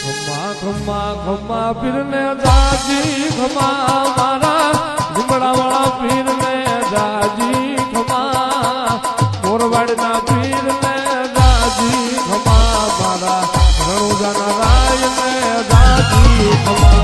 ખમ્મા ખમ્મા પીરને જાજી ખમ્મા મારા લીમડાવાળા પીરને જાજી ખમ્મા મોરવાડના પીરને જાજી ખમ્મા મારા રણુજાના રાયને જાજી ખમ્મા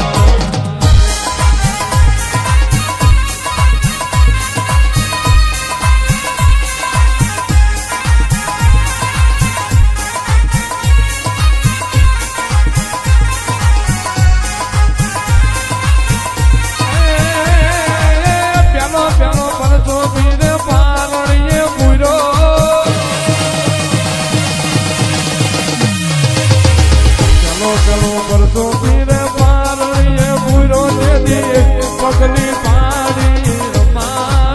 પગલી પાડી રમા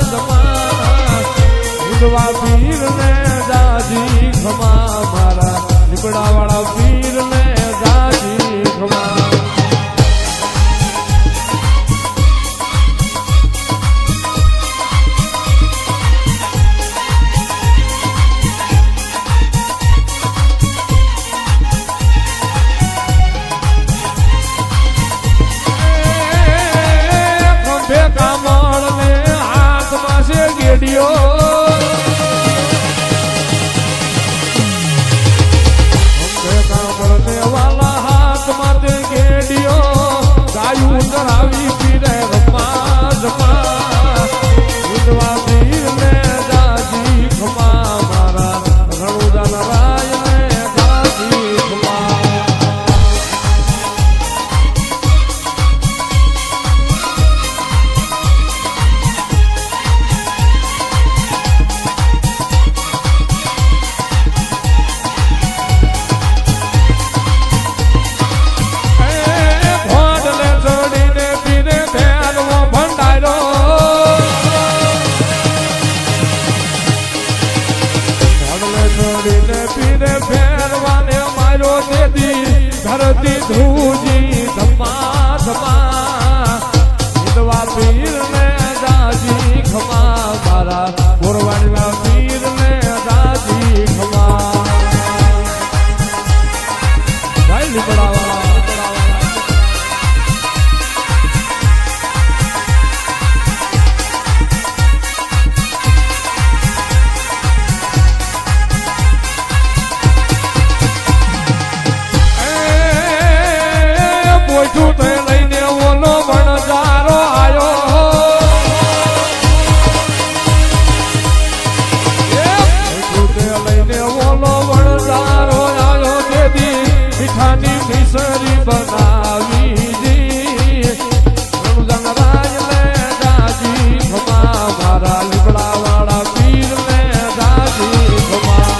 જમા પીર ને જાજી ખમા મારા લીમડાવાળા પીર ને જાજી ખમા ધરતી ધ્રુજી ધમા ધમા હિંદવા પીર ને જાજી ખમા મારા મોરવાડના પીર ને જાજી ખમા ભાઈ લીમડાવાળા લઈને ઓલો વણજારો આયો લઈને ઓલો વણજારો આયો દેદી મીઠાની મિસરી બનાવી રણુજારાય ને જાજી ખમા મારા લીમડાવાળા પીર ને જાજી ખમા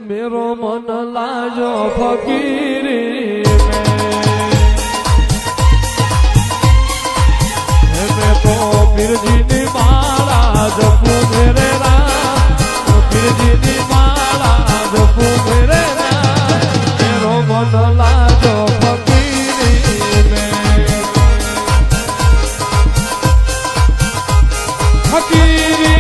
મેરો મન લાજો ફકીરી મેં તો પીરજીની માળા જપું રે રા ફકીરી